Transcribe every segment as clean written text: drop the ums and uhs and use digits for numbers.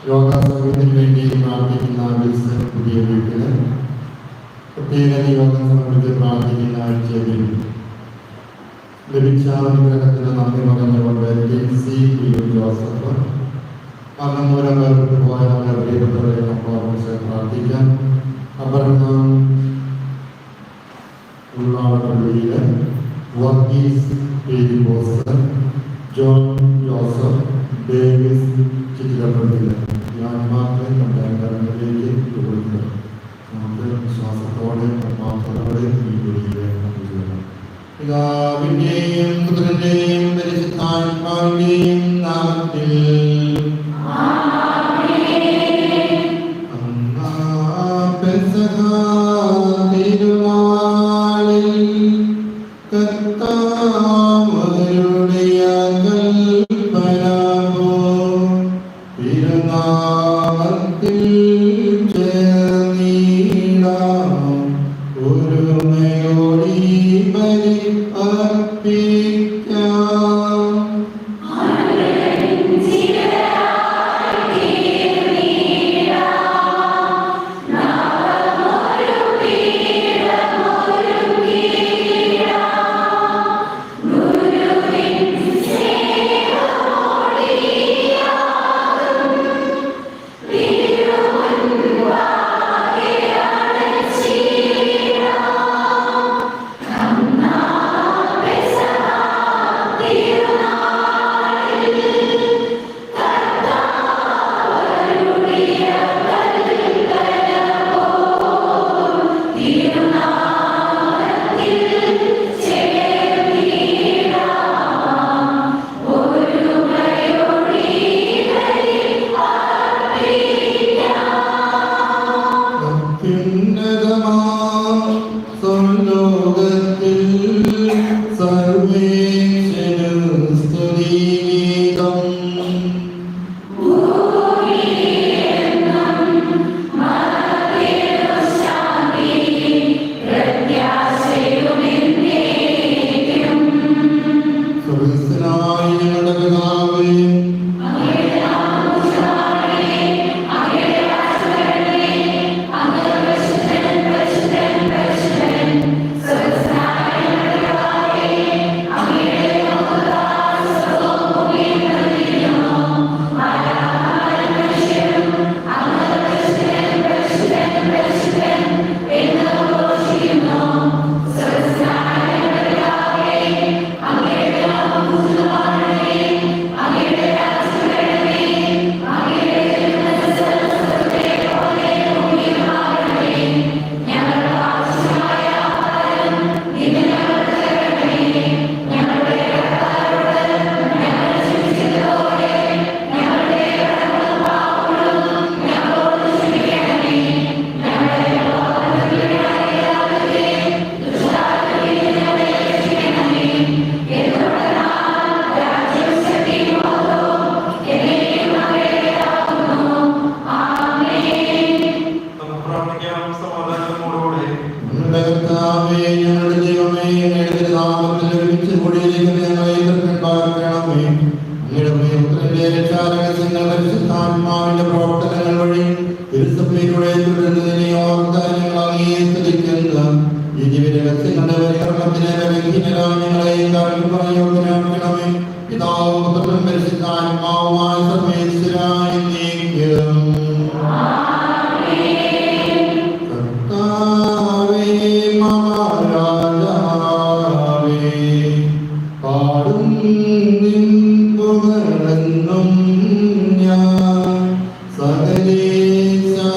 യോഗത്തിന് വേണ്ടി പ്രാർത്ഥിക്കുന്ന പുതിയ വീട്ടില് പ്രത്യേക യോഗം സംബന്ധിച്ച് പ്രാർത്ഥിക്കുന്ന ആഴ്ചയിൽ ലഭിച്ച അനുഗ്രഹത്തിന് നന്ദി പറഞ്ഞുകൊണ്ട് ജോസഫ് മരണം മൂലം വേർപെട്ടു പോയ നമ്മുടെ പ്രിയപ്പെട്ടവരെ നമുക്ക് പ്രാർത്ഥിക്കാം. അബ്രഹാം ഉള്ളാളപ്പള്ളിയിലെ വർഗീസ് പോസ്റ്റർ, ജോൺ ജോസഫ്, ഡേവിസ് ചിറ്റിലപ്പള്ളിയിലെ ആത്മാക്കളെ നമ്മുടെ കരങ്ങളിലേക്ക് കൊടുക്കുക. നമുക്ക് വിശ്വാസത്തോടെ ആത്മാർത്ഥതയോടെ ഈ ജോലിയെ പിതാവിന്റെയും പുത്രന്റെയും പരിശുദ്ധാത്മാവിന്റെയും നാമത്തിൽ നൽകണമേ. അങ്ങയുടെ പ്രിയപുത്രന്റെ രക്ഷാരഹസ്യങ്ങൾ പരിശുദ്ധാത്മാവിന്റെ പ്രവർത്തനങ്ങൾ വഴി തിരുസഭയിലൂടെ തുടരുന്നതിനെ ഓർത്ത് ഞങ്ങൾ അങ്ങയെ സ്തുതിക്കുന്നു. ഈ ദിവ്യരഹസ്യങ്ങളുടെ പരികർമ്മത്തിന് ബലഹീനരായ ഞങ്ങളെയും കാഴ്ചപ്പായോഗ്യരാക്കണമേ. പിതാവും പുത്രനും പരിശുദ്ധാത്മാവുമായ സർവേശ്വരായ എന്നേക്കും. കർത്താവേ മഹാരാജാവേ, പാടും നിൻ പുകഴെന്നും ഞാൻ. സകലേശാ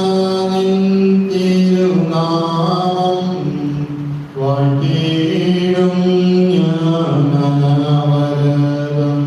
നിൻ തിരുനാമം വാഴ്ത്തിയിടും ഞാൻ അനവരതം.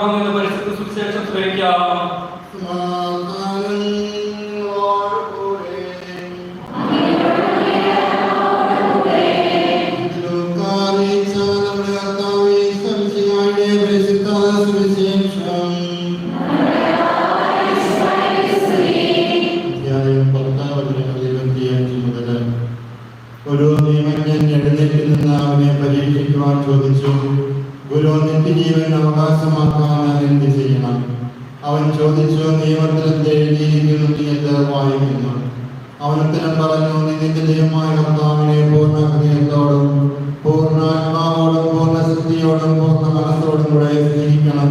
നമ്മോടൊപ്പം നിന്ന് പരിശുദ്ധ സുവിശേഷം ശ്രമിക്കാം. ഒരു നിയമജ്ഞൻ എഴുന്നേറ്റ് നിന്ന് അവനെ പരീക്ഷിക്കുവാൻ ചോദിച്ചു, ഗുരു, നിത്യജീവൻ അവകാശമാക്കാൻ ഞാൻ എന്ത് ചെയ്യണം? അവൻ ചോദിച്ചു, നിയമത്തിൽ എന്ത് എഴുതിയിരിക്കുന്നു? നീ എന്ത് വായിക്കുന്നു? അവൻ ഉത്തരം പറഞ്ഞു, നീ നിന്റെ ദൈവമായ കർത്താവിനെ പൂർണ്ണ ഹൃദയത്തോടും പൂർണ്ണ ആത്മാവോടും പൂർണ്ണ ശക്തിയോടും പൂർണ്ണ മനസ്സോടും കൂടെ സ്നേഹിക്കണം,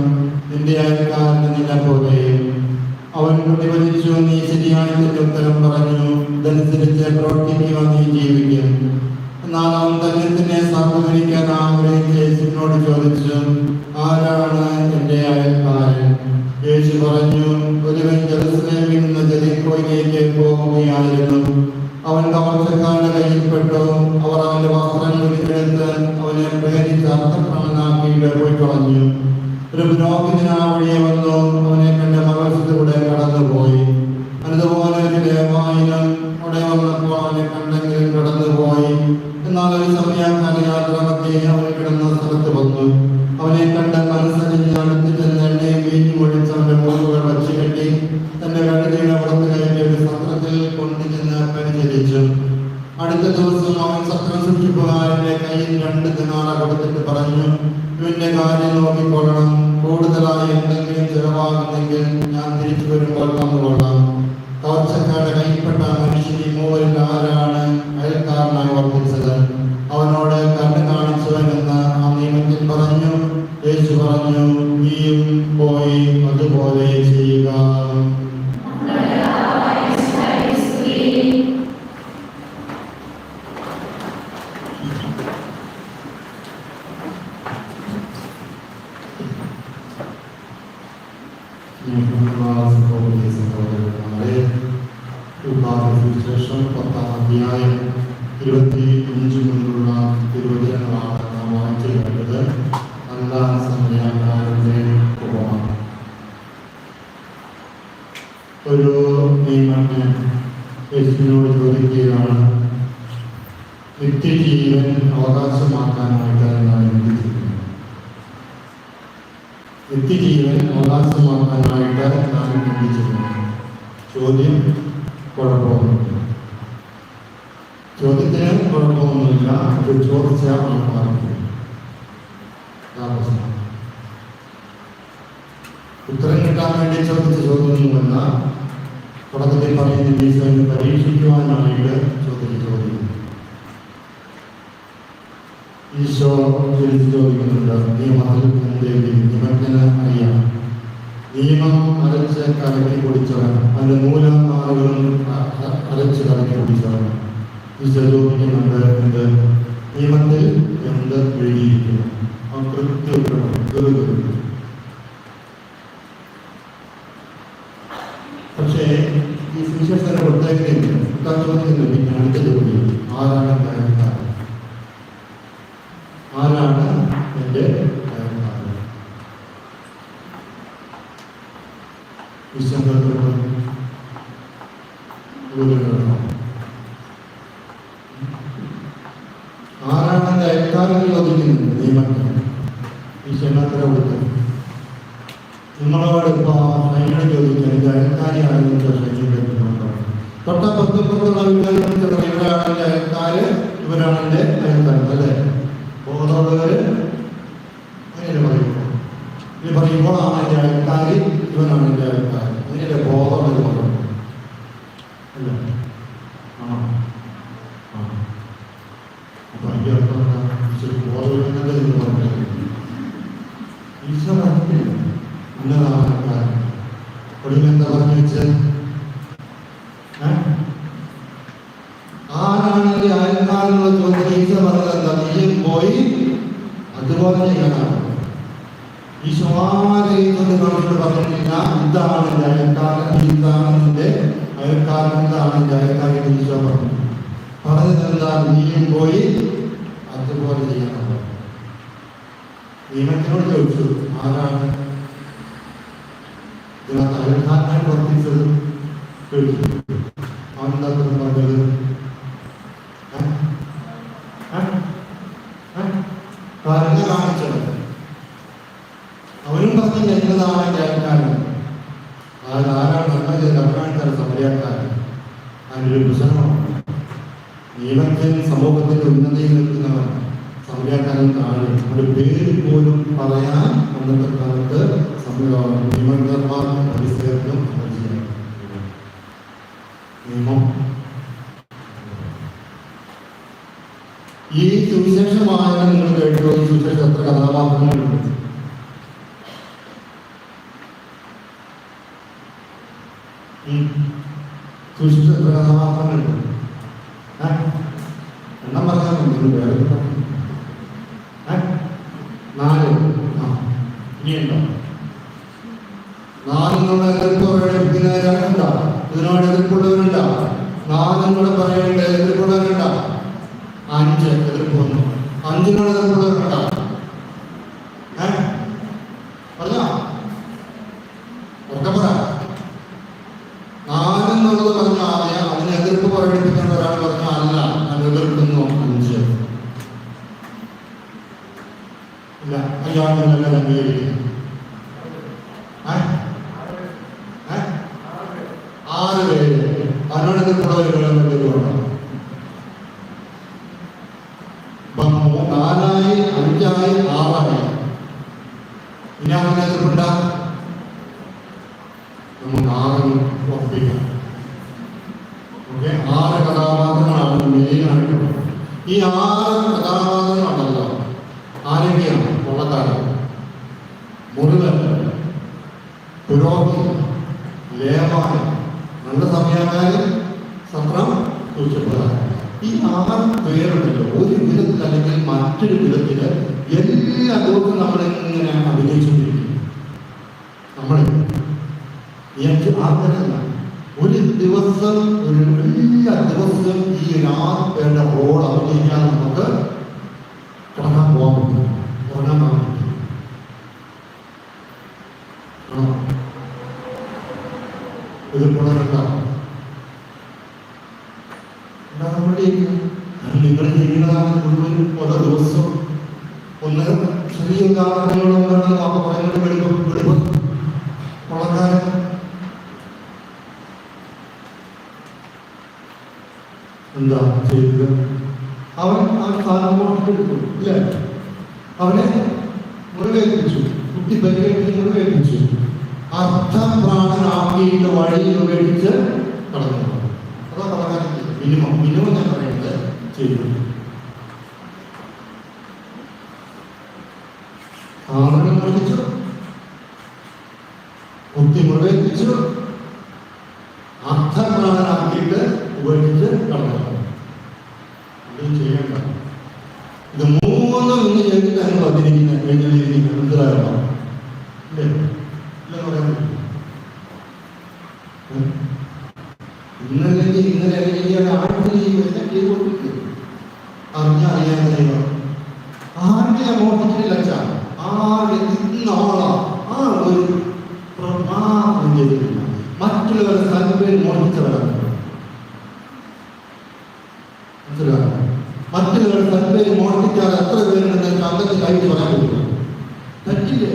നിന്റെ അയൽക്കാരനെ നിന്നെ പോലെയും. അവൻ പ്രതിഫലിച്ചു, നീ ശരിയായി നിന്റെ ഉത്തരം പറഞ്ഞു, ഇതനുസരിച്ച് പ്രവർത്തിക്കുക, നീ ജീവിക്കും. എന്നാൽ അവൻ തന്നെ സാധൂകരിക്കാൻ ആഗ്രഹിച്ച് യേശുവിനോട് ചോദിച്ചു, ആരാണ് എൻ്റെ അയൽക്കാരൻ? യേശു പറഞ്ഞു, ഒരുവൻ ജെറുസലേമിൽ നിന്ന് ജെറിക്കോയിലേക്ക് പോകുകയായിരുന്നു. അവൻ കവർച്ചക്കാരുടെ കയ്യിൽപ്പെട്ടു. അവർ അവന്റെ വസ്ത്രങ്ങൾ എടുത്ത് അവനെ പ്രേരിച്ച് അർത്ഥപ്രാണനാക്കിയിട്ട് പോയി കളഞ്ഞു. ഒരു പുരോഹിതൻ ആ വഴിയെ വന്നു, അവനെ കണ്ട് മകൾസിലൂടെ കടന്നുപോയി. അതുപോലെ ഒരു ലേവായനും അവിടെ വന്നപ്പോൾ അവനെ കണ്ടെങ്കിലും കടന്നുപോയി. എന്നാൽ ഒരു സമയക്കാരൻ യാത്രാമധ്യേ അവൻ കിടന്ന സ്ഥലത്ത് വന്നു. അവനെ കണ്ട് മനസ്സറിഞ്ഞ് അടുത്ത് ചെന്ന് എണ്ണയും വീഞ്ഞും ഒഴിച്ച് അവന്റെ മുറിവുകൾ വച്ച് കെട്ടി തന്റെ കഴുതയുടെ പുറത്ത് കയറ്റി ഒരു സത്രത്തിൽ കൊണ്ടുചെന്ന് പരിചരിച്ചു. അടുത്ത ദിവസം അവൻ സത്രം സൂക്ഷിപ്പുകാരന്റെ കയ്യിൽ 2 ദിനാറ കൊടുത്തിട്ട് പറഞ്ഞു, ഇവന്റെ കാര്യം നോക്കിക്കൊള്ളണം. കൂടുതലായി എന്തെങ്കിലും ചെലവാകുന്നെങ്കിൽ ഞാൻ തിരിച്ചു വരുമ്പോൾ തന്നുകൊള്ളാം. കവർച്ചക്കാരുടെ കയ്യിൽപ്പെട്ട മനുഷ്യൻ ഈ മൂവരിൽ ആരാണ് അയൽക്കാരനായി വർദ്ധിച്ചത്? അവനോട് കണ്ണ് കാണിച്ചവനെന്ന് ആ നിയമത്തിൽ പറഞ്ഞു. യേശു പറഞ്ഞു, നീയും പോയി അതുപോലെ ചെയ്യുക. ശേഷം 10-ാം അധ്യായം 25 മുതലുള്ള തിരുവചനങ്ങളാണ് നാം വായിച്ചു കേട്ടത്. നല്ല സമയക്കാരന്റെ ഉപമ. ഒരു നിയമജ്ഞൻ യേശുവിനോട് ചോദിക്കുകയാണ്, നിത്യജീവൻ അവകാശമാക്കാനായിട്ട് ഞാൻ എന്ത് ചെയ്യുന്നു? നിത്യജീവൻ അവകാശമാക്കാനായിട്ട് ഞാൻ എന്ത് ചെയ്യുന്നു? ചോദ്യം കുഴപ്പമൊന്നുമില്ല. ചോദ്യത്തിന് കുഴപ്പമൊന്നുമില്ല. അത് ചോദിച്ച ആൾക്കാർക്ക് ഉത്തരം കിട്ടാൻ വേണ്ടി ചോദിച്ച ചോദ്യമൊന്നുമല്ല. തുടക്കത്തിൽ പറയുന്ന ഈശോയെ പരീക്ഷിക്കുവാനായിട്ട് ചോദിച്ച ചോദ്യം. ഈശോ ചോദിക്കുന്നുണ്ട്, നിയമത്തിൽ എന്തെങ്കിലും നിയമജ്ഞന് അറിയാം. നിയമം അരച്ച് കലക്കി കുടിച്ചവൻ, അതിന്റെ മൂലമാളുകളും അരച്ച് കലക്കി കുടിച്ചവൻ. ഈശോ ചോദിക്കുന്നുണ്ട്, എന്ത് നിയമത്തിൽ എന്ത് എഴുതിയിരിക്കുന്നു? പക്ഷേ ഈ സുവിശേഷത്തിന്റെ പ്രത്യേകതയുണ്ട്. ചോദ്യത്തിന് പിന്നെ അടുത്ത ചോദ്യം, ആരാണ് എൻ്റെ അയൽക്കാരൻ? ആരാണ് എൻ്റെ അയൽക്കാരൻ? ആരാണ് എൻ്റെ അയൽക്കാരൻ ചോദിക്കുന്നുണ്ട് നിയമജ്ഞൻ. ഈശ്വരത്ര കൊടുത്ത് നമ്മളോട് ഇപ്പോൾ സൈന്യം ചോദിക്കാൻ എൻ്റെ അയൽക്കാരി ആണെന്ന് സൈന്യം കേൾക്കുന്നുണ്ടോ? തൊട്ടപ്പുറത്തുള്ള വീടുകളിൽ ഇവരാണ് എൻ്റെ അയൽക്കാര്, ഇവരാണ് എൻ്റെ അയൽക്കാരൻ അല്ലേ? ബോധമുള്ളവര് അങ്ങനെ പറയുമ്പോൾ ഇത് പറയുമ്പോഴാണ് എൻ്റെ അയൽക്കാരി, ഇവനാണ് എൻ്റെ അയൽക്കാരൻ. അതിൻ്റെ ബോധമുള്ളത് പറഞ്ഞു അല്ലേ? ആണോ? ആ അപ്പൊ അതിൻ്റെ അർത്ഥം ബോധമില്ലെന്നല്ലേ എന്ന് പറഞ്ഞത്? ഈശ്വര ഉന്നതാകാരൻ ഒടുങ്ങെന്താ പറഞ്ഞു വെച്ചത്? ആരാണ് എൻ്റെ അയൽക്കാരെന്നുള്ള ചോദ്യം ഈശ്വര പറഞ്ഞത് എന്താ? നീയും പോയി അതുപോലെ ചെയ്യണം. ഈശോ ആരെയും നമ്മളോട് പറഞ്ഞിട്ടില്ല, ഇതാണ് എൻ്റെ അയൽക്കാരൻ, ഇതാണ് എൻ്റെ അയൽക്കാരൻ, ഇതാണ് എൻ്റെ അയൽക്കാരൻ. ഈശോ പറഞ്ഞു പറഞ്ഞത് എന്താ? നീയും പോയി അതുപോലെ ചെയ്യണം. നിയമത്തിനോട് ചോദിച്ചു, ആരാണ് പരിഹാരമായി പ്രവർത്തിച്ചത് അവനെന്താ പറഞ്ഞത്? കരുണ കാണിച്ചത്. അവനും പറഞ്ഞില്ല എന്നതാണ് ജയക്കാരൻ. അതായത് ആരാണ് നന്മ ചെയ്ത് കരുണാണിച്ചാൽ സമരക്കാരൻ. അതിനൊരു പ്രശ്നമാണ്. നിയമത്തിൽ സമൂഹത്തിന്റെ ഉന്നതിയിൽ നിൽക്കുന്നവൻ സമരക്കാരൻ താഴെ. നമ്മുടെ പേര് പോലും പറയാൻ അന്നത്തെ കാലത്ത് നിയമന്മാർക്കും പരിസരത്തിനും നിയമം. ഈ സുവിശേഷമായ നിങ്ങൾ കേട്ടോ? ഈ സുവിശേഷം എത്ര കഥാപാത്രങ്ങളുണ്ട്? സുവിശേഷം എത്ര കഥാപാത്രങ്ങളുണ്ട്? എണ്ണം പറഞ്ഞാൽ നിങ്ങൾ വേറെ 4. ഇനിയുണ്ടോ? 4 എതിർപ്പുള്ളവരുണ്ടോ? ഇതിനോട് എതിർപ്പുള്ളവരുണ്ടോ? 4 കൂടെ പറയേണ്ട എതിർപ്പുള്ളവരുണ്ടോ? 5 എതിർപ്പ് വന്നു. 5 എതിർപ്പുള്ളവരുണ്ടോ? പറഞ്ഞോ? ഒക്കെ പറ. 4 എന്നുള്ളത് പറഞ്ഞു ആദ്യം. അതിന് എതിർപ്പ് പ്രകടിപ്പിക്കുന്ന ഒരാൾ പറഞ്ഞു അല്ല, അത് എതിർക്കുന്നു 5. ഇല്ല, അയ്യാളെന്നല്ല അംഗീകരിക്കുന്നു. 6 പേര് അതിനോട് എതിർപ്പുള്ളവരുണ്ടോ? 4 5 6 ഇനി അങ്ങനെ എതിർപ്പുണ്ട? നമുക്ക് 6 ഉറപ്പിക്കാം. ഓക്കെ, 6 കഥാപാത്രങ്ങളാണ് മെയിനായിട്ടുള്ളത്. ഈ 6 കഥാപാത്രങ്ങളുണ്ടല്ലോ, ആരൊക്കെയാണ്? കൊള്ളക്കാരൻ, മുഴുവൻ, പുരോഹിതൻ, ലേവാൻ, നല്ല സമയക്കാരൻ, സത്രം സൂക്ഷിപ്പുകാരൻ. ഈ 6 പേരുണ്ടല്ലോ, ഒരു വിധത്തിൽ അല്ലെങ്കിൽ മറ്റൊരു വിധത്തിൽ എല്ലാ ദിവസവും നമ്മളിങ്ങനെ അഭിനയിച്ചുകൊണ്ടിരിക്കും. നമ്മൾ ആഗ്രഹമല്ല, ഒരു ദിവസം എല്ലാ ദിവസവും ഈ 6 പേരുടെ റോൾ അഭിനയിക്കാൻ നമുക്ക് കിടക്കാൻ പോകാൻ പറ്റും, ഉറങ്ങാൻ പോകാൻ പറ്റും. ഇത് ഗുണമുണ്ടാവും. നിങ്ങൾ ചെയ്യുന്നതാണ് മുഴുവൻ ഓരോ ദിവസവും. ഒന്ന് ചെറിയ ഉദാഹരണങ്ങളുണ്ടെന്ന് നമുക്ക് പറയുന്നത് വിടും. കൊള്ളക്കാരൻ എന്താ ചെയ്തത്? അവൻ സ്ഥാനം എടുത്തു ഇല്ലേ? അവനെ മുറിവേൽപ്പിച്ചു, കുട്ടി പരിഗണിച്ച് മുറിവേൽപ്പിച്ചു. അർത്ഥപ്രാണനാക്കിയിട്ട് വഴിയിൽ ഉപേക്ഷിച്ച് കടന്നു. അതാ പറയാൻ മിനിമം ഞാൻ പറയുന്നത് ചെയ്തു. സാധനം പഠിച്ചു, കുത്തി മുറിവേൽപ്പിച്ചു, അർത്ഥപ്രാണനാക്കിയിട്ട് ഉപേക്ഷിച്ച് കടന്നു. അതും ചെയ്യണ്ട. ഇത് 3 ഇന്ന് ചെയ്തിട്ടാണ് വന്നിരിക്കുന്നത്. മനസ്സിലായോ? ഇല്ലേ? ഇല്ലെന്ന് പറയാൻ പറ്റും. ഇന്നലെ അറിയാതെ ആരുടെ മോട്ടിച്ചിട്ടില്ല. ആളാ ആ ഒരു ചെയ്തിട്ടില്ല. മറ്റുള്ളവരുടെ താല്പര്യം മോഷ്ടിച്ചവരാണ്. മനസ്സിലായോ? മറ്റുള്ളവരുടെ താല്പര്യം മോഷ്ടിച്ചാൽ എത്ര പേരുണ്ടെന്ന് അന്നത്തെ കഴിഞ്ഞ് പറയാൻ പറ്റും. പറ്റില്ല.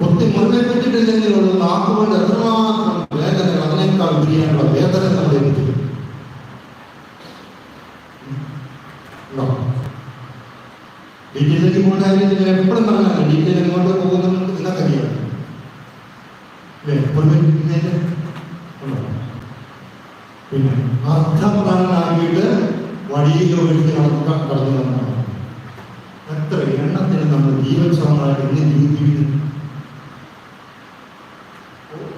ഒത്തിരി മുറിവേൽപ്പിച്ചിട്ടില്ലെങ്കിലുള്ള നാക്കുകൊണ്ട് എത്രമാത്രം വേദനകൾ, അതിനേക്കാൾ ഉപരിയാനുള്ള വേദന നമ്മൾ എനിക്ക് ഡീറ്റെയിലേക്ക് പോകേണ്ട കാര്യം എപ്പോഴും പറഞ്ഞാൽ ഡീറ്റെയിൽ എങ്ങോട്ട് പോകുന്നത് നിങ്ങൾക്കറിയാം. പിന്നെ അർത്ഥപ്രാണനാക്കിയിട്ട് വഴിയിൽ ഒഴുക്കി കടന്നു വന്നതാണ്. എത്ര എണ്ണത്തിന് നമ്മൾ ജീവക്ഷമങ്ങളായിട്ട് ഇന്ന് ജീവിക്കുന്നു.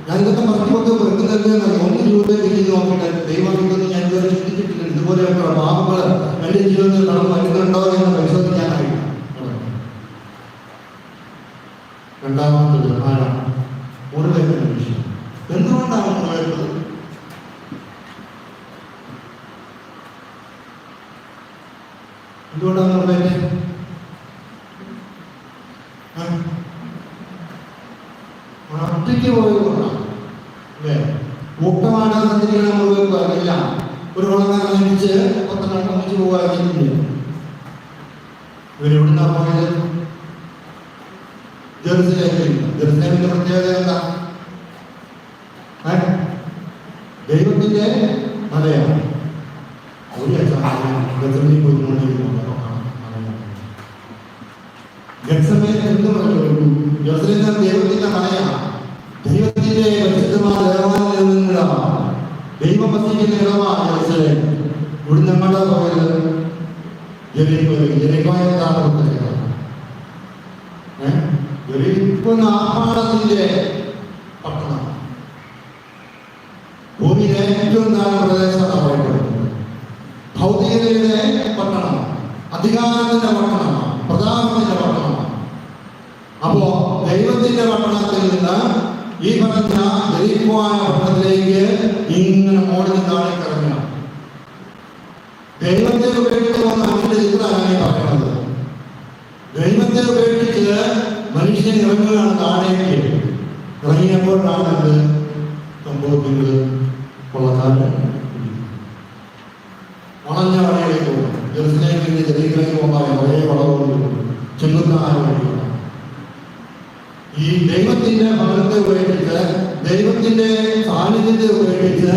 ഞാനിതൊക്കെ പറഞ്ഞൊക്കെ വെറുക്കുന്നതല്ലേ. 1 രൂപയ്ക്ക് ചെയ്ത് നോക്കിയിട്ട് ദൈവം ഇതൊന്നും ഞാൻ ഇതുവരെ ചിന്തിച്ചിട്ടില്ല. ഇതുപോലെയൊക്കെ പാപങ്ങൾ എൻ്റെ ജീവിതത്തിൽ കടന്നു വരുന്നുണ്ടോ എന്ന് പരിശോധിക്കാനായി. രണ്ടാമത്തത് ആരാണ്? മുറിവേൽക്കുന്ന വിഷയം. എന്തുകൊണ്ടാണ് മുറിവേൽക്കുന്നത്? എന്തുകൊണ്ടാണ് മുറിവേറ്റത്? ഒറ്റയ്ക്ക് പോയതുകൊണ്ടാണ് അല്ലേ? കൂട്ടമാണ് സഞ്ചരിക്കണം നമ്മൾ അറിയില്ല. ഒരു കൊള്ളക്കാരൻ ലഭിച്ച് 10 ഒന്നിച്ച് പോകാറില്ല. ഇവരെവിടുന്നാ പോയത്? ജെറുസലേമിൽ. ജെറുസലേമിന്റെ പ്രത്യേകത എന്താ? ദൈവത്തിന്റെ മലയാണ്. ജെറുസലേം ദൈവത്തിന്റെ മലയാണ്. ദൈവത്തിന്റെ പരിശുദ്ധമായ ദേവാലയത്തിൽ നിന്നിടാം. ദൈവം വസിക്കുന്ന ഇടമാണ് ജെറുസലേം. ഇവിടുന്ന് എങ്ങോട്ടാ പോയത്? ജെറിക്കോയാണ് പ്രത്യേകത. ജെറിക്കോ ആർഭാടത്തിന്റെ പട്ടണം. ഭൂമിയിലെ ഏറ്റവും താഴ്ന്ന പ്രദേശമാണ് പറയപ്പെടുന്നത്. ഭൗതികതയുടെ പട്ടണം, അധികാരത്തിന്റെ പട്ടണമാണ്, പ്രതാപത്തിന്റെ പട്ടണമാണ്. അപ്പോ ദൈവത്തിന്റെ പട്ടണത്തിൽ നിന്ന് ഈ പറഞ്ഞ ജെറിക്കോയായ പട്ടണത്തിലേക്ക് ഇങ്ങനെ മോളിൽ താഴെ കിടക്കണം. ദൈവത്തെ ഉപേക്ഷിച്ച് വന്ന മനുഷ്യന്റെ ചിത്രമാണ് പറയുന്നത്. ദൈവത്തെ ഉപേക്ഷിച്ച് മനുഷ്യൻ ഇറങ്ങുകയാണ് താഴേക്ക്. ഇറങ്ങിയപ്പോഴാണ് സംഭവിക്കുന്നത്. കൊള്ളക്കാരൻ വളഞ്ഞ വഴിയിലേക്ക് പോകും. ജെറുസലേമിൽ ജെറിക്കോയിലേക്ക് പോകാൻ ഒരേ വളവുകൊണ്ട് ചെങ്കുത്തായ വഴിയാണ്. ഈ ദൈവത്തിന്റെ ഭവനത്തെ ഉപേക്ഷിച്ച്, ദൈവത്തിന്റെ സാന്നിധ്യത്തെ ഉപേക്ഷിച്ച്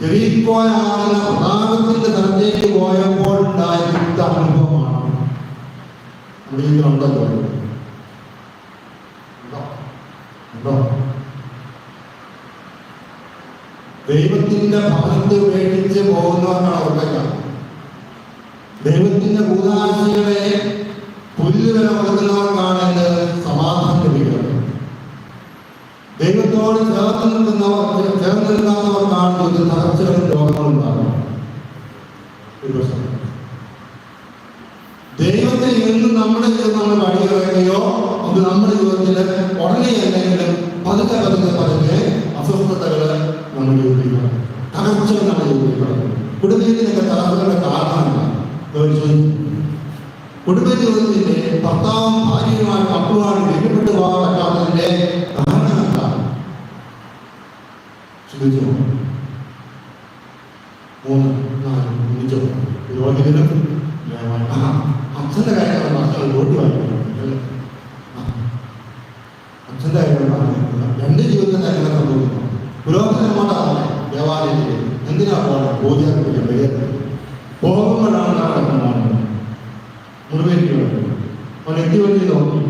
ജെറിക്കോയാകുന്ന പ്രതാപത്തിന്റെ സ്ഥലത്തേക്ക് പോയപ്പോൾ ഉണ്ടായ അനുഭവമാണ് നമ്മുടെ ഇതിലുണ്ടല്ലോ. ഉണ്ടോ? ദൈവത്തിന്റെ ഭവനത്തെ ഉപേക്ഷിച്ച് പോകുന്നവർക്കാണ് ഓർക്കുക. ദൈവത്തിന്റെ ഭൂതാശികളെ പുല്ലുവില കൊടുക്കുന്നവർക്കാണ് ഇത് സമാധാനം ലഭിക്കുന്നത്. ദൈവത്തോട് ചേർന്ന് നിൽക്കാത്തവർക്കാണ് ഇത് തകർച്ചകളും രോഗങ്ങളും ഉണ്ടാകുന്നത്. ദൈവത്തിൽ നിന്നും നമ്മുടെ ജീവിതം നമ്മൾ വഴിയിറങ്ങുകയോ അത് നമ്മുടെ ജീവിതത്തിൽ ഉടനെ എന്തെങ്കിലും പതുക്കെ അസ്വസ്ഥതകൾ നമ്മൾ ജീവിക്കണം, തകർച്ചകൾ നമ്മൾ ജീവിക്കണം. കുടുംബത്തിനൊക്കെ തകർച്ചകളുടെ കാരണമാണ്. കുടുംബ ജീവിതത്തിന്റെ ഭർത്താവും ഭാര്യയുമായി മക്കളുമായി ബന്ധപ്പെട്ടു പോകാൻ പറ്റാത്തതിന്റെ കാരണം എന്താണ്? ചിന്തിച്ചു. 3, 4 ചിന്തിച്ചു. പുരോഹിതനും അച്ഛന്റെ കാര്യമാണ് മക്കൾ വോട്ട് വായിക്കുന്നത്. അച്ഛന്റെ കാര്യമാണ് രണ്ട് ജീവിതത്തിന്റെ കാര്യങ്ങൾ സംഭവിക്കുന്നു. പുരോഹിതന്മാരാണ് ദേവാലയത്തിൽ എന്തിനാ പോകണം? പൂജ പോകുമ്പോഴാണ് നടക്കുന്നത്. മുറിവേറ്റി അവൻ എത്തിവെട്ടി നോക്കി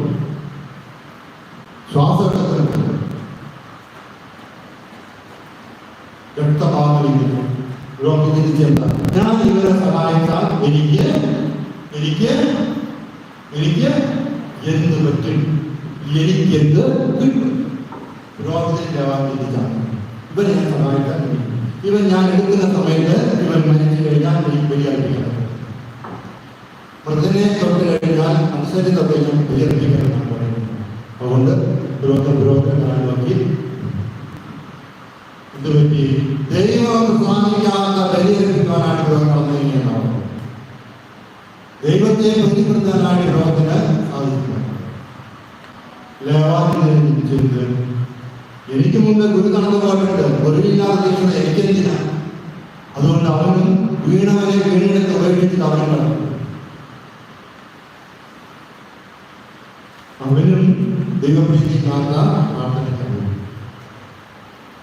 ശ്വാസത്തിൽ രക്തമാകുന്നു. പുരോഹിതൻ ഞാൻ ഇവരെ സഹായിച്ചാൽ എനിക്ക് എന്ത് പറ്റും? എനിക്കെന്ത് കിട്ടും? പുരോഹിതന്റെ ദേവാലയത്തിലാണ് ഇവരെ ഞാൻ സഹായിക്കാൻ കഴിയും. ഇവൻ ഞാൻ എടുക്കുന്ന സമയത്ത് ഇവൻ മരിച്ചു കഴിഞ്ഞാൽ ബലിയർപ്പിക്കണം. മൃതനെ തൊട്ട് കഴിഞ്ഞാൽ അനുസരിതയും ബലിയർപ്പിക്കണം പറയുന്നു. അതുകൊണ്ട് പുരോഹിതൻ നോക്കി ഇത് പറ്റി ദൈവം സ്വാമിക്കാത്ത ബലിയർപ്പിക്കാനാണ് പുരോഹിതൻ നടന്നുകഴിഞ്ഞാണ്. ദൈവത്തെ ബന്ധിപ്പെടുത്താനാണ് പുരോഹിതന് സാധിക്കുന്നത്. എനിക്ക് മുമ്പ് ഗുരു കടന്നു പോയിട്ടുണ്ട്. ഗുരുവില്ലാതെ നിൽക്കുന്നത് എനിക്കെന്തിനാ? അതുകൊണ്ട് അവനും വീണവനെ വീണെടുത്ത് ഉപേക്ഷിച്ചിട്ട് അവനും ദൈവപ്രീതി പ്രാർത്ഥന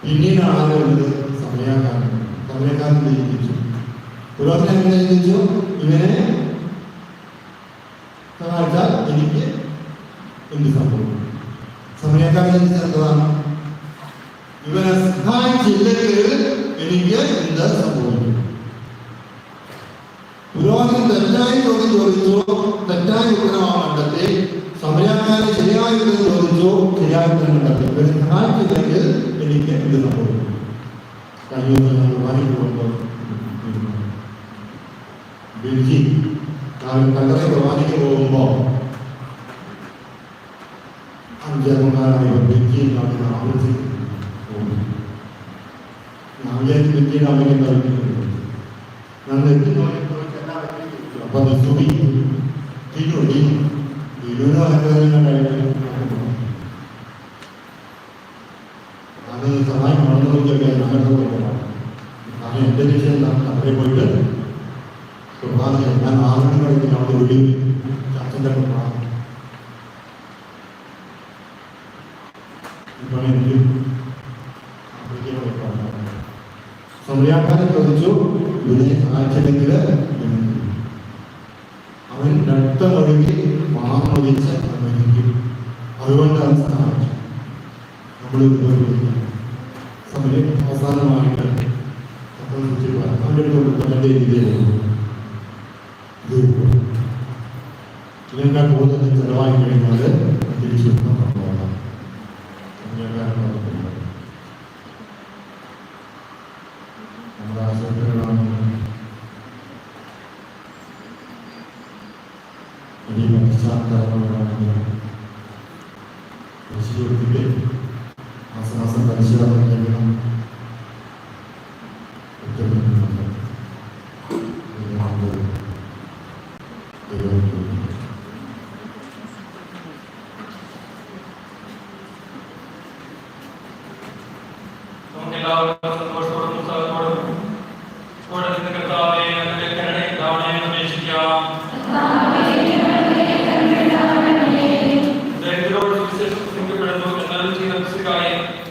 പിന്നീടാണ് സമയക്കാരൻ ജയിപ്പിച്ചു. പുരോഹിതൻ എങ്ങനെ ജയിപ്പിച്ചു? ഇവനെ സഹായിച്ചാൽ എനിക്ക് എന്ത് സംഭവിക്കും? സമയക്കാരൻ ചിന്തിച്ചതാണ് ഇവനെ സഹായിച്ചില്ലെങ്കിൽ എനിക്ക് എന്ത് സംഭവിക്കും? പുരോഹിതൻ തെറ്റായി ചോദ്യം ചോദിച്ചു, തെറ്റായ ഉത്തരമാണ് കണ്ടെത്തി. സമയക്കാരൻ ശരിയായ ഉത്തരം ചോദിച്ചു, ശരിയായ ഉത്തരം കണ്ടെത്തി. ഇവരെ സഹായിച്ചില്ലെങ്കിൽ എനിക്ക് എന്ത് സംഭവിക്കും? ബെൽജി കല്ലറ പ്രവാനിക്ക് പോകുമ്പോ അഞ്ചാമക്കാരായ ബെൽജിയിൽ ബെൽജിയുടെ അമ്മയെ കളിക്കുന്നത് ഞാൻ എത്തി അപ്പൊ അത് സുഖി തിരുവടി തിരുവനന്തപുരം ഇപ്പം എനിക്ക് സമയാക്കാരൻ ചോദിച്ചു, ഇവനെ സഹായിച്ചില്ലെങ്കിൽ അവൻ രക്തമൊഴുകി മാമൊഴിച്ച് മരിക്കും, അതുകൊണ്ട് അവൻ സഹായിച്ചു. നമ്മൾ സമയം അവസാനമായിട്ട് അവൻ്റെ അവൻ്റെ രീതിയിലുള്ളൂ. ഇതിനേക്കാൾ കൂടുതൽ ചെലവായി കഴിഞ്ഞാൽ തിരിച്ചു പോകണം. നമ്മുടെ ആശുപത്രികളാണ് വലിയ പശ്ചാത്തലങ്ങളാണെങ്കിൽ പശു കൊടുത്തിട്ട് മാസം പരിശോധന ചെയ്യണം.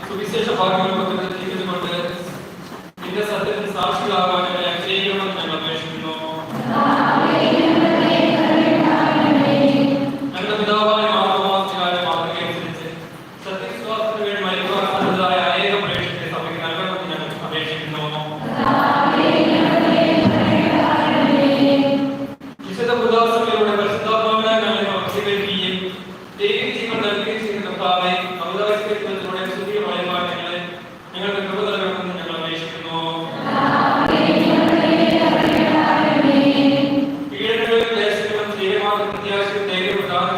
സുവിശേഷ ഭാഗ്യങ്ങൾ ജീവിതം നിന്റെ സത്യത്തിന് സാക്ഷികളാകാൻ അനുഗ്രഹിക്കണമെന്ന് ഞങ്ങൾ അപേക്ഷിക്കുന്നു. ഞങ്ങളുടെ പിതാവായ മാർഗ്ഗമാസികാരെ മാതൃകയനുസരിച്ച് സത്യവിശ്വാസത്തിന് വേണ്ടി മരിക്കുവാൻ സാധ്യതയായ അനേക പ്രേക്ഷകരെ സഭയ്ക്ക് നൽകണമെന്ന് ഞങ്ങൾ അപേക്ഷിക്കുന്നു. വിശുദ്ധ ഉദാസനയിലൂടെ പരിശുദ്ധാത്മാവിനാൽ ഞങ്ങളെ വശീകരിക്കുകയും ദൈവിക ജീവൻ നൽകുകയും ചെയ്യുന്ന കർത്താവേ, അമിതാവിഷ്കരിക്കുന്നതിലൂടെ ശുദ്ധിയ വഴിപാടുകളെ ഞങ്ങളുടെ കൃപ നൽകണമെന്ന് ഞങ്ങൾ അപേക്ഷിക്കുന്നു. പീഡനങ്ങളിൽ ക്ലേശങ്ങളും ധൈര്യമാർന്ന പ്രത്യാശയും ധൈര്യം പ്രദാനം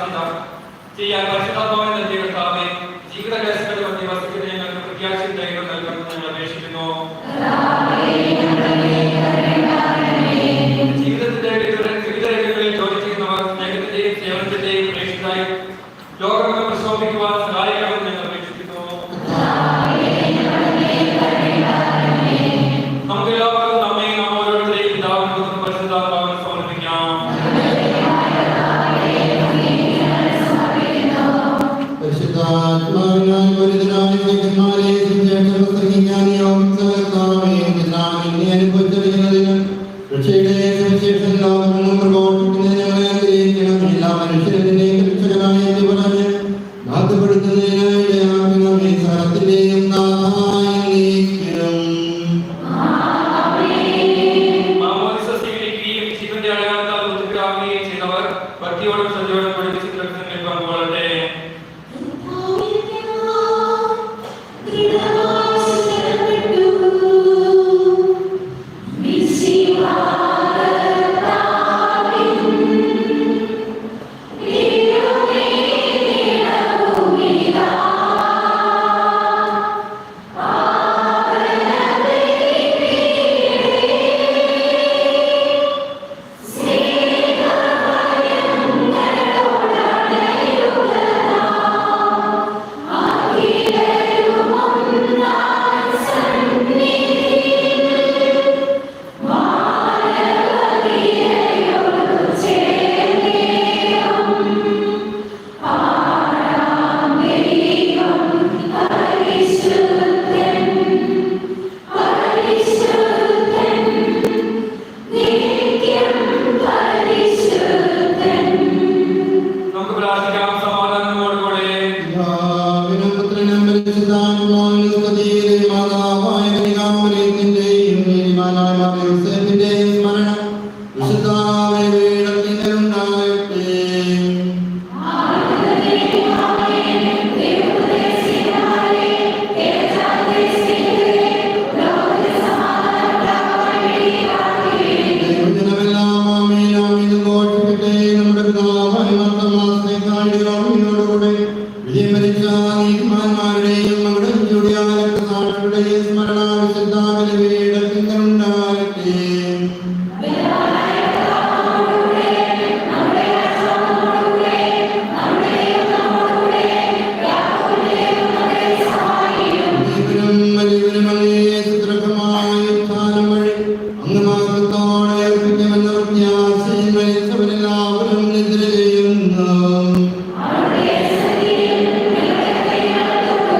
ചെയ്യാൻ പരിശുദ്ധാത്മാവിനെ നൽകിയ കർത്താവേ, ജീവിത ക്ലേശങ്ങളുടെ മധ്യ വസിക്കുന്ന ഞങ്ങൾക്ക് പ്രത്യാശയും ധൈര്യം നൽകണമെന്ന് ഞങ്ങൾ അപേക്ഷിക്കുന്നു. ജീവിതത്തിന്റെ വിവിധ രംഗങ്ങളിൽ ജോലി ചെയ്യുന്നവർ സ്നേഹത്തിന്റെയും സേവനത്തിന്റെയും പ്രേക്ഷിതായി ലോകമെന്ന് പ്രശോഭിക്കുവാൻ സഹായിക്കണമെന്ന് ഞങ്ങൾ അപേക്ഷിക്കുന്നു. നമുക്ക് എല്ലാവർക്കും നമ്മെ നാം ഓരോരുത്തരെയും പിതാവിനും പരിശുദ്ധാത്മാവിനും സമർപ്പിക്കാം. പരിശുദ്ധാത്മാവിനാൽ പൂരിതരായ ശിഷ്യന്മാരെ സുവിശേഷം പ്രസംഗിക്കാനും അനുഭവിച്ചറിയുന്നതിനും രക്ഷയുടെ സുവിശേഷം ലോകമെങ്ങും പ്രഘോഷിക്കുന്നതിന് ഞങ്ങളെ അനുഗ്രഹിക്കണം. എല്ലാ മനുഷ്യരുടെയും രക്ഷകനായ പറഞ്ഞ് ബാധ്യപ്പെടുത്തുന്നതിന് ഇടയാക്കണമേ. സകലത്തിന്റെയും നാഥായ നീക്കണം. മാമോദിസ സ്വീകരിക്കുകയും ജീവന്റെ അടയാളത്താൽ ഉദ്ധിതരാകുകയും ചെയ്തവർ ഭക്തിയോടും ശ്രദ്ധയോടും കൂടി വിശുദ്ധ രക്തത്തിൽ പങ്കുകൊള്ളട്ടെ.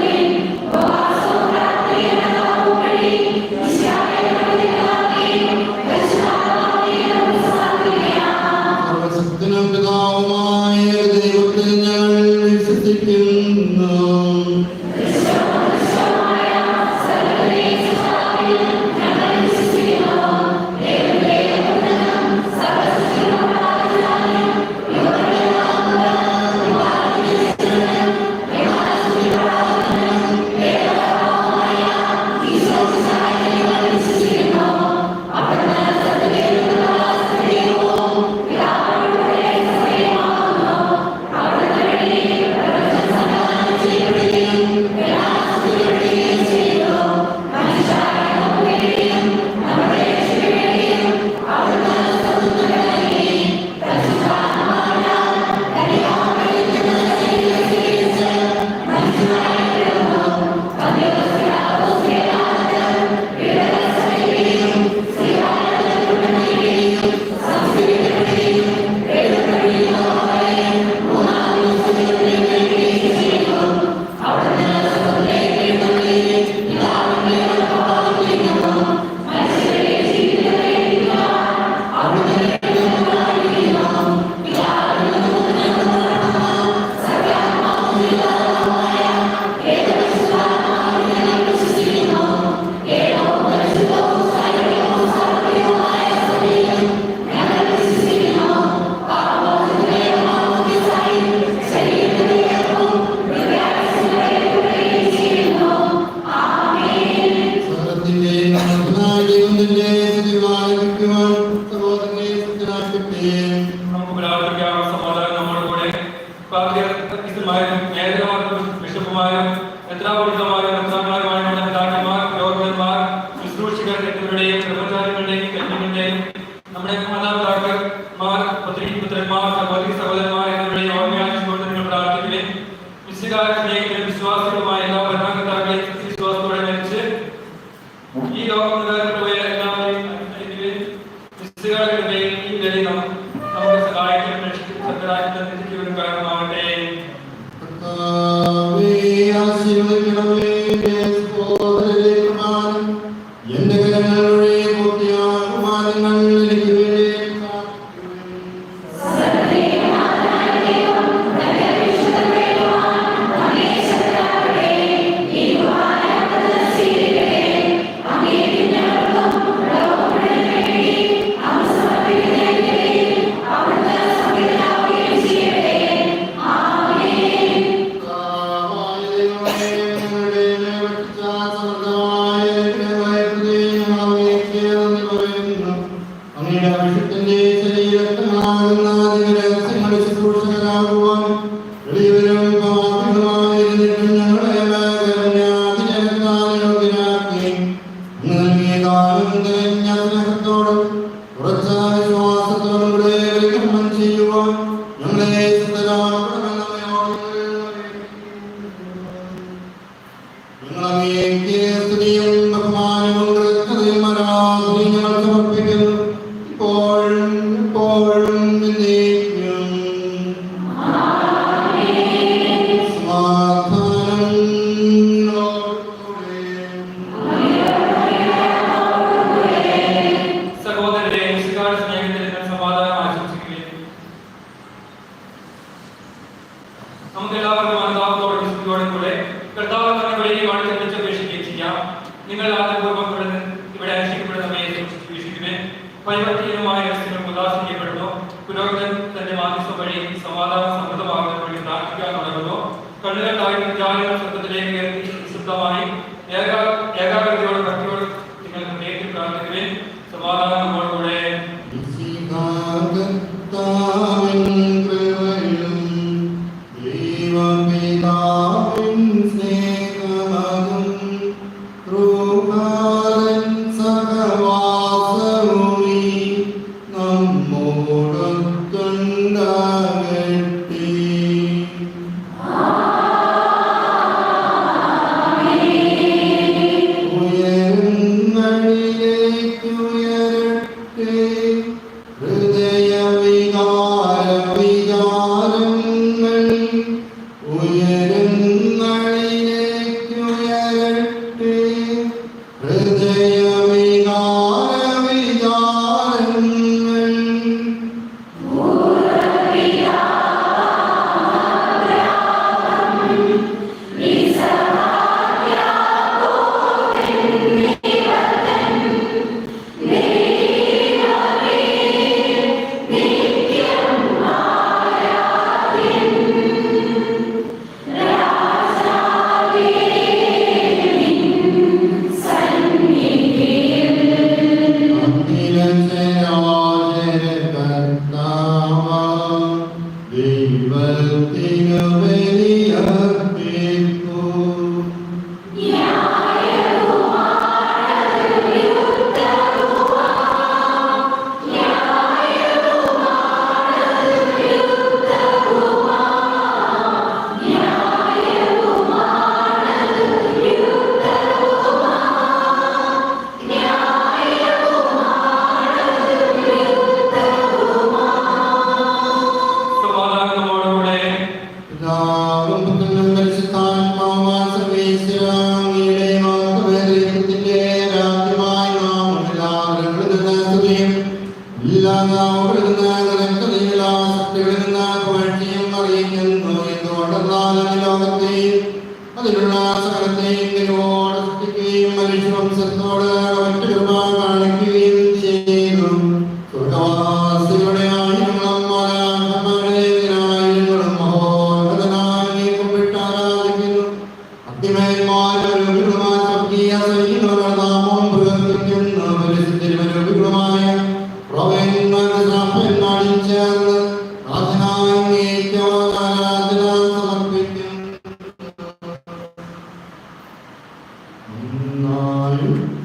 Amen. എത്രാപുരുഷന്മാരും എത്രാക്കളായ പിതാക്കന്മാർ, പുരോഹിതന്മാർ, ശുശ്രൂഷകർ എന്നിവരുടെയും ബ്രഹ്മചാരികളുടെയും കന്യകളുടെയും നമ്മുടെ മാതാപിതാക്കന്മാർ, പുത്രന്മാർ, സഹോദരി സഹോദരന്മാർ എന്നിവരുടെയും ഓർമ്മയാശിച്ചുകൊണ്ട് നിങ്ങൾ പ്രാർത്ഥിക്കുകയും സ്നേഹിക്കുന്ന വിശ്വാസികളുമായ എല്ലാ ഭരണകർത്താക്കളെയും വിശ്വാസത്തോടെ മരിച്ച് ഈ ലോകം പോയ എല്ലാവരെയും അനുസരിക്കുകയും ഈ വിലയിൽ നമുക്ക് സഹായിക്കാൻ രക്ഷിക്കും കാരണമാവട്ടെ. എന്റെ കരങ്ങളുടെ പൂർത്തിയാകുമാനങ്ങൾ എനിക്ക്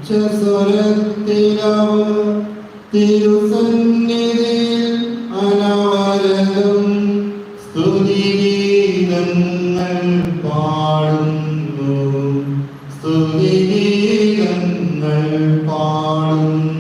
ഉച്ചസ്വരത്തിലവർ തിരുസന്നിധിയിൽ അനവരതം സ്തുതിഗീതങ്ങൾ പാടുന്നു, സ്തുതിഗീതങ്ങൾ പാടുന്നു.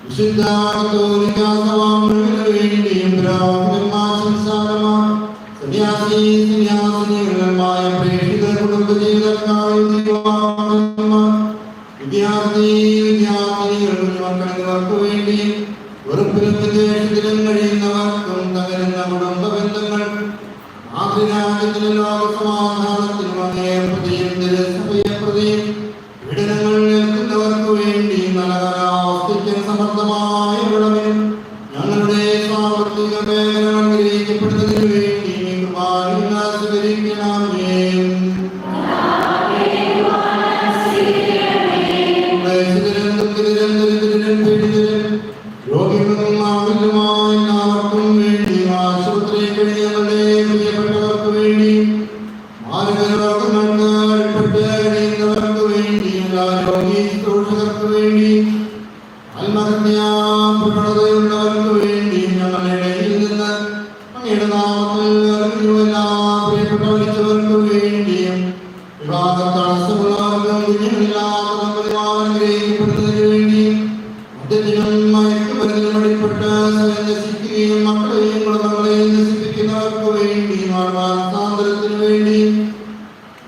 വിശുദ്ധ സന്യാസിനികളുമായ പ്രേക്ഷിത കുടുംബ ജീവിതക്കാരും വിദ്യാർത്ഥിനികൾ മക്കളിവർക്ക് വേണ്ടി വെറുപ്പിലും വിദ്വേഷത്തിലും കഴിയുന്നവർക്കും തകരുന്ന കുടുംബ ബന്ധങ്ങൾ മാതൃരാജ്യത്തിലെ ലോകസമാധാനത്തിനും അങ്ങേപ്രതിയും തിരുസഭയെ പ്രതിയും പീഡനങ്ങൾ ഏൽക്കുന്നവർക്ക് വേണ്ടി നല്ലകാലാവസ്ഥയ്ക്ക് സമർത്ഥമായ വിളവിനും ഞങ്ങളുടെ സാമ്പത്തിക മേഖല അനുഗ്രഹിക്കപ്പെടുന്നതിനു വേണ്ടി സ്വീകരിക്കണമേ. രോഗികളും ആവിലുമായ എല്ലാവർക്കും വേണ്ടി ആശുപത്രി കഴിയുന്നവരുടെ പ്രിയപ്പെട്ടവർക്ക് വേണ്ടി മാരകരോഗങ്ങൾക്ക് അടിപ്പെട്ട് കഴിയുന്നവർക്ക് വേണ്ടി എല്ലാ രോഗി ശുശ്രൂഷകർക്ക് വേണ്ടി ആത്മഹത്യാപ്രവണതയുള്ളവർക്ക് വേണ്ടി ഞങ്ങളുടെ ഇടയിൽ നിന്ന് അങ്ങയുടെ നാമത്തിൽ എല്ലാ പ്രിയപ്പെട്ട വിളിച്ചവർക്ക് വേണ്ടിയും വിവാഹ തടസ്സമുള്ളവർക്കും കുഞ്ഞുങ്ങളില്ലാത്തവരും അനുഗ്രഹിക്കപ്പെടുന്നതിന് വേണ്ടിയും മദ്യത്തിനും മയക്കുമരുന്നിനും അടിപ്പെട്ട് നശിക്കുകയും മക്കളെയും കുടുംബങ്ങളെയും നശിപ്പിക്കുന്നവർക്ക് വേണ്ടി മാനസാന്തരത്തിനു വേണ്ടി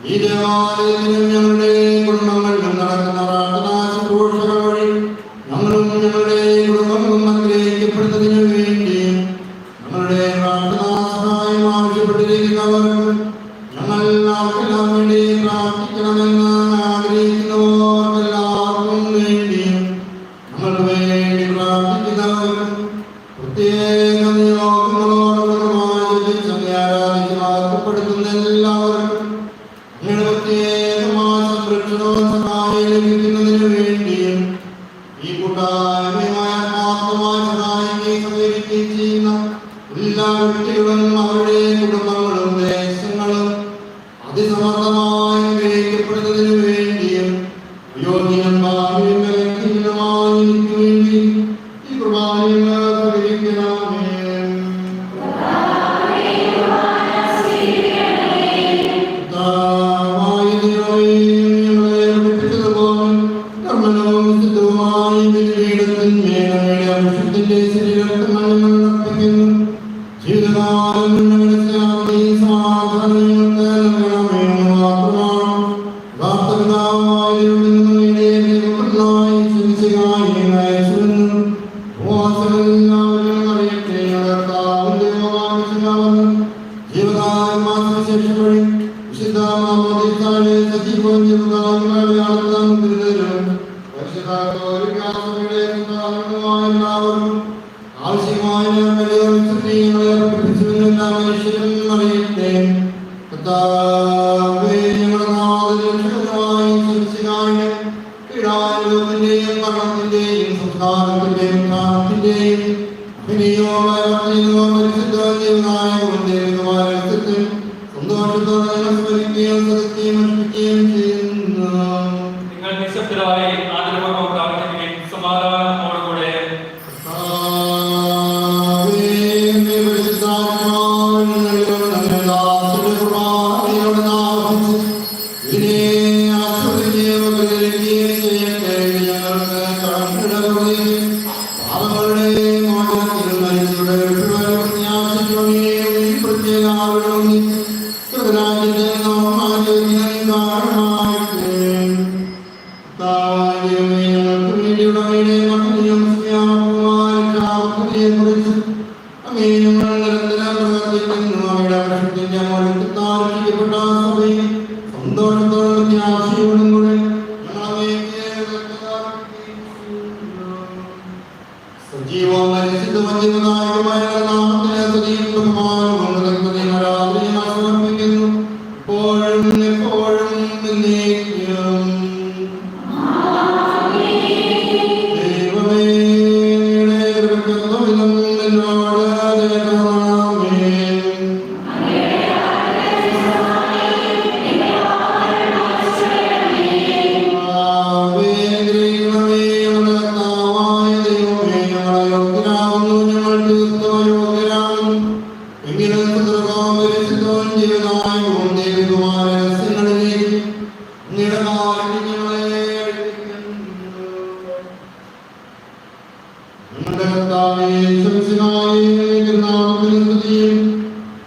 ഈ ദേവാലയത്തിനും ഞങ്ങളുടെ കുടുംബങ്ങളിലും നടക്കുന്ന പ്രാർത്ഥനാ ശുശ്രൂഷകൾ വഴി ഞങ്ങളും ഞങ്ങളുടെ കുടുംബങ്ങളും അനുഗ്രഹിക്കപ്പെടുന്നതിനു വേണ്ടിയും ഞങ്ങളുടെ പ്രാർത്ഥനാ സഹായം ആവശ്യപ്പെട്ടിരിക്കുന്നവർക്ക് ഞങ്ങൾ അവർക്കെല്ലാം വേണ്ടി പ്രാർത്ഥിക്കണമെന്ന് ആഗ്രഹിക്കുന്നവർക്കെല്ലാവർക്കും വേണ്ടിയും ഞങ്ങൾക്ക് വേണ്ടി പ്രാർത്ഥിക്കുന്നവർക്ക് പ്രത്യേക നിയോഗങ്ങളോടുമായി ആരാധിക്കപ്പെടുത്തുന്ന എല്ലാവർക്കും അങ്ങനെ പ്രത്യേകമായ സംരക്ഷണവും സഹായം ലഭിക്കുന്നതിന് വേണ്ടിയും ഈ കൂട്ടായ്മയുമായ ആത്മമായ സഹായിക്കുകയും സഹകരിക്കുകയും ചെയ്യുന്ന എല്ലാ വ്യക്തികളും അവരുടെ കുടുംബങ്ങളും ദേശങ്ങളും അതിസമർത്ഥമായി ഗ്രഹിക്കപ്പെടുന്നതിന് വേണ്ടിയും യോഗ്യനും ഭാവിയും ബലഹീനനുമായി എനിക്ക് വേണ്ടി ഈ കുർബാനകൾ സഹകരിക്കണമേ.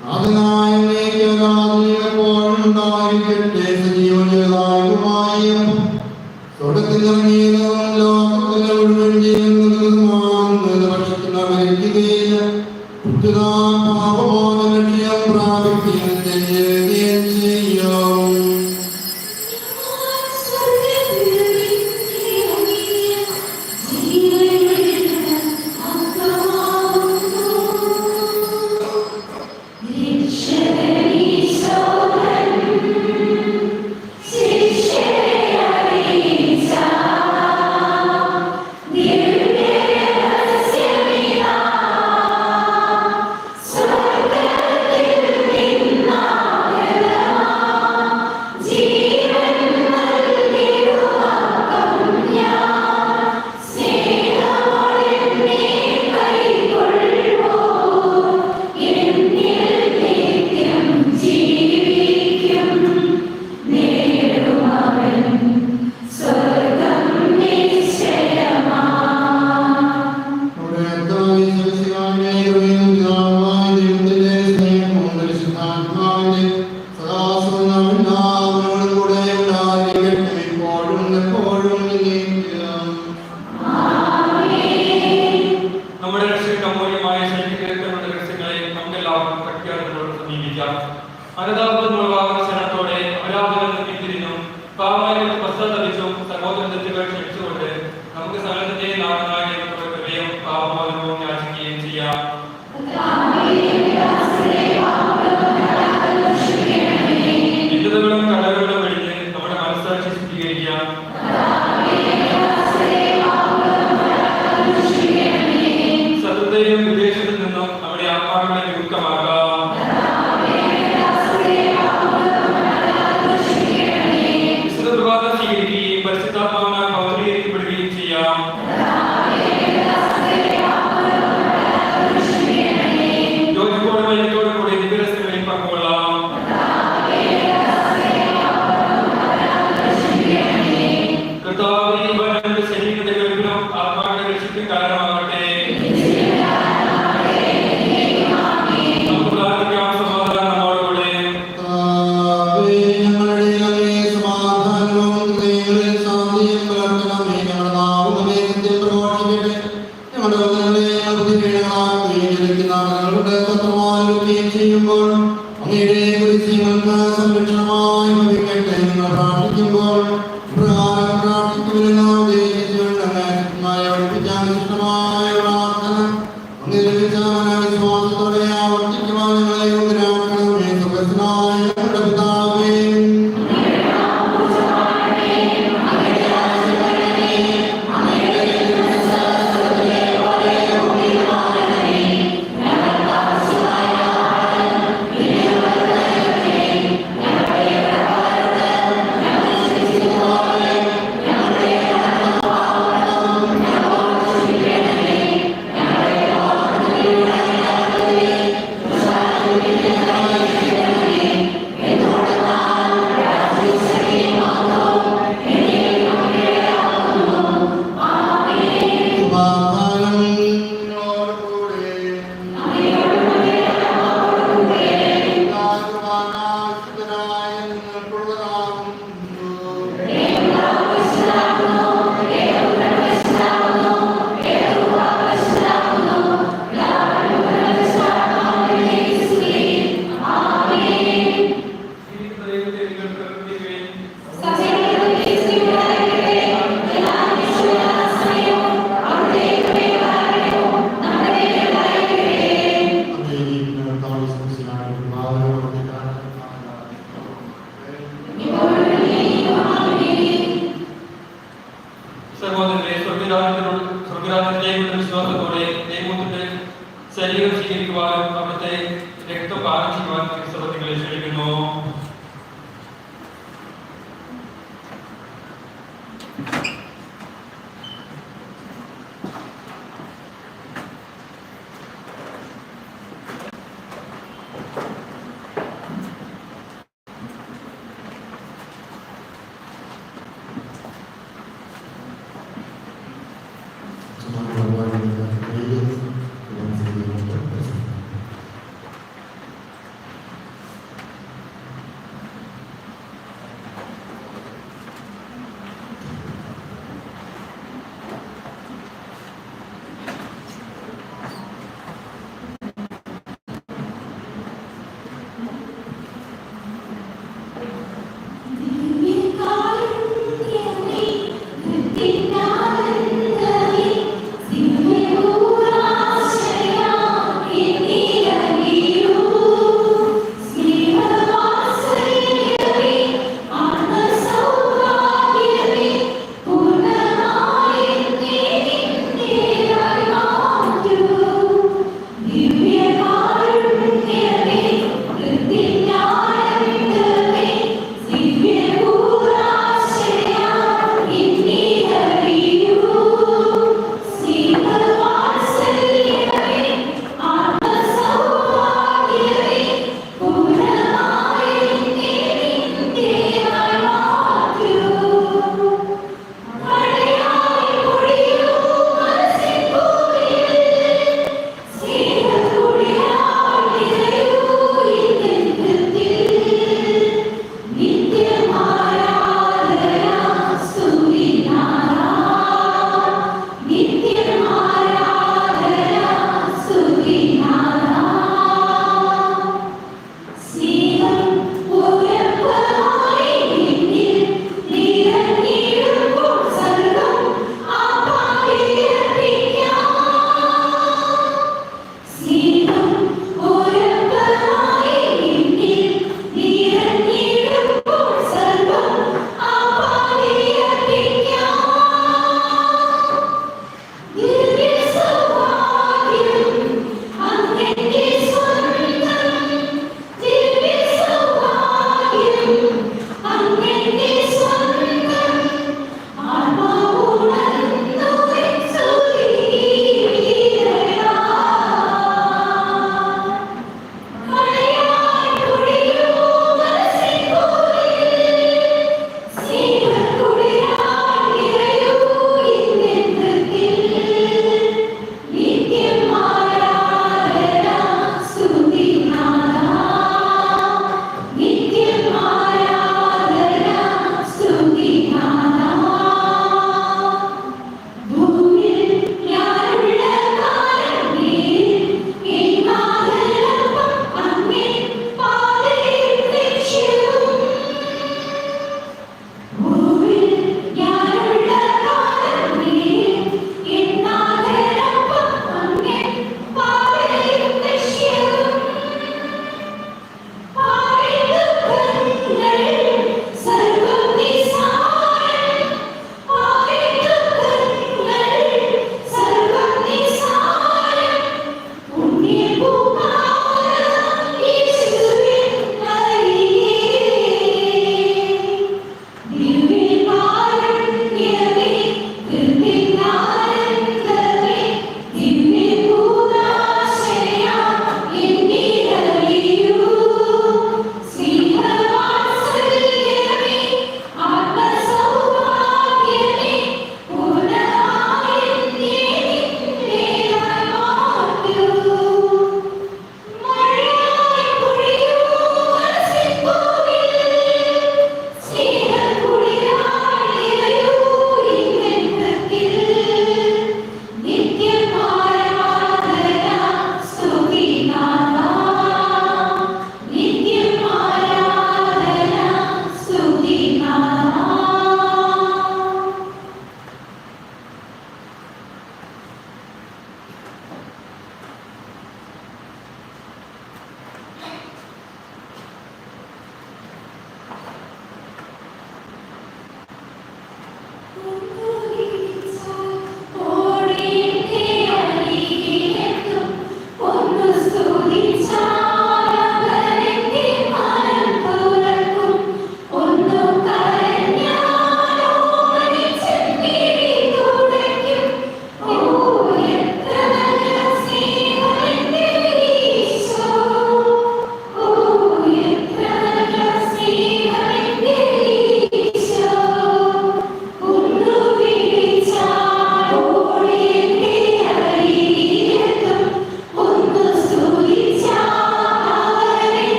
നാഥനായ ദൈവമായിരിക്കട്ടെ. സജീവനായ സ്വർഗ്ഗത്തിലിറങ്ങിയതും ലോകത്തിലെ മുഴുവൻ ജീവനുള്ളതുമാകുന്നത് ഭക്ഷിക്കുന്നവരെ പാപമോചന ലക്ഷ്യം പ്രാപിക്കുകയും ചെയ്യുകയും ചെയ്യും.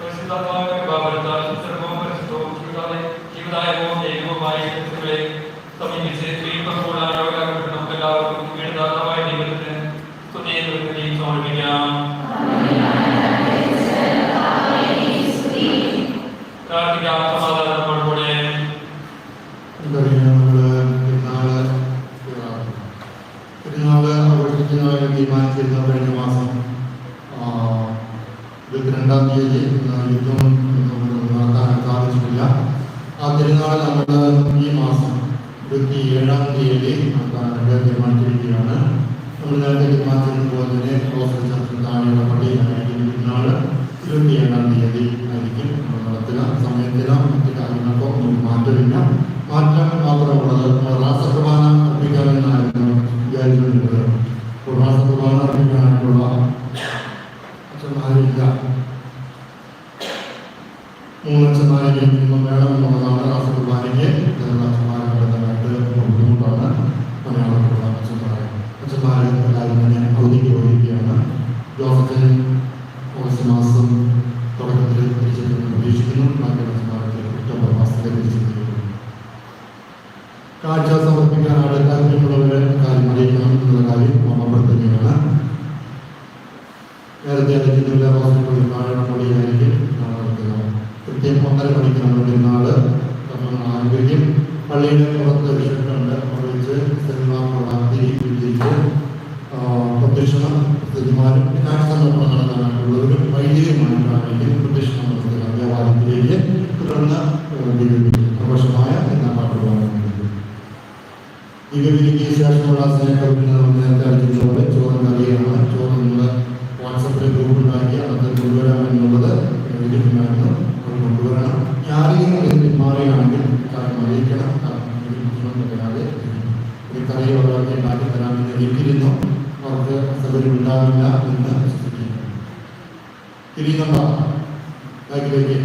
പരിശുദ്ധാത്മാവിന്റെ കൃപാവരത്താൽ സർവ്വവും പരിശുദ്ധവും ജീവദായകവും ദൈവവുമായി ക്രിസ്തുവിനെ സമീപിച്ച് വീണ്ടും ആരോഗ്യപ്പെട്ട നമുക്ക് എല്ലാവർക്കും വീടുദാതാവായ ദൈവത്തിന് സ്തുതിയും കൃതജ്ഞതയും സമർപ്പിക്കാം. പ്രാർത്ഥിക്കാം. സമാധാനത്തോടുകൂടെ പെരുന്നാള് ആഘോഷിക്കുന്നതിന് തീരുമാനിച്ചിരുന്ന കഴിഞ്ഞ മാസം 22-ാം തീയതി യുദ്ധം നടത്താൻ സാധിച്ചിട്ടില്ല. ആ തിരുനാൾ നമ്മൾ ഈ മാസം 27-ാം തീയതി നടത്താനായിട്ട് തീരുമാനിച്ചിരിക്കുകയാണ്. നമ്മൾ നേരത്തെ തീരുമാനിച്ചിരുന്നതുപോലെ തന്നെ ക്ലോസ് ചർച്ച താഴെയുള്ള പള്ളിയിലായിരിക്കും തിരുനാൾ 27-ാം തീയതി ആയിരിക്കും നടത്തുക. സമയത്തിനോ മറ്റു കാര്യങ്ങൾക്കോ ഒന്നും മാറ്റമില്ല. മാറ്റം മാത്രമുള്ളത് റാസകുർബാന അർപ്പിക്കാമെന്നായിരുന്നു വിചാരിച്ചിരുന്നത്. റാസകുർബാന അർപ്പിക്കാനായിട്ടുള്ള അച്ഛന്മാരില്ല. 3 അച്ഛന്മാരെ മിനിമം വേണമെന്നുള്ളതാണ് റാസകുർബാനയ്ക്ക്. അച്ഛന്മാരായിട്ട് ബുദ്ധിമുട്ടാണ് മലയാളത്തിലുള്ള അച്ഛന്മാരെ എല്ലാവരും തന്നെ അവധിക്ക് പോയിരിക്കുകയാണ്. ജോസഫിന് ഓഗസ്റ്റ് മാസം തുടക്കത്തിൽ തിരിച്ചെത്തുമെന്ന് പ്രതീക്ഷിക്കുന്നു. ബാക്കി അച്ഛന്മാർക്ക് ഒക്ടോബർ മാസത്തിൽ തിരിച്ചെത്തുകയുള്ളൂ. കാഴ്ച സമർപ്പിക്കാനായിട്ട് താല്പര്യമുള്ളവരെ കാര്യം അറിയിക്കണം എന്നുള്ള കാര്യം ഓർമ്മപ്പെടുത്തുകയാണ്. നേരത്തെ അറിയിക്കുന്നില്ല ഹോസ്പിറ്റലിൽ താഴെപ്പള്ളിയായിരിക്കും നടത്തുക. കൃത്യം 1:30 മണിക്ക് നമ്മുടെ പെരുന്നാള് ആരംഭിക്കും. പള്ളിയുടെ പുറത്ത് വിഷയമുണ്ട്. അവിടെ വെച്ച് സിനിമ തിരിച്ച് പ്രദക്ഷിണം സ്ഥിതിമാരും കാഴ്ച സമർപ്പണം നടത്താനായിട്ടുള്ള ഒരു വൈദികമായിട്ടാണെങ്കിൽ പ്രദക്ഷിണം നടത്തുക ദേവാലയത്തിലേക്ക്. തുടർന്ന് ആഘോഷമായ എല്ലാ പാട്ടുകളാണ്. ദിവ്യബലിക്ക് ശേഷമുള്ള സ്നേഹത്തിന് നേരത്തെ അറിയിച്ചതുപോലെ ചോറ് കറിയാണ്. ചോറ് നിങ്ങൾ വാട്സപ്പിൽ ഗ്രൂപ്പ് ഉണ്ടാക്കി അത് കൊണ്ടുവരാമെന്നുള്ളത് എഴുതിയിട്ടുണ്ടായിരുന്നു. അത് കൊണ്ടുവരണം. ആരെങ്കിലും ഇതിന് മാറുകയാണെങ്കിൽ കാര്യം അറിയിക്കണം. പറയാതെ ഒരു കറി ഒരാൾക്ക് ഉണ്ടാക്കി തരാമെന്ന് എനിക്കിരുന്നു. അവർക്ക് സൗകര്യമുണ്ടാവില്ല എന്ന് വിശ്വസിക്കുന്നു. തിരിയുന്നുണ്ടോ ബാക്കിലേക്ക്?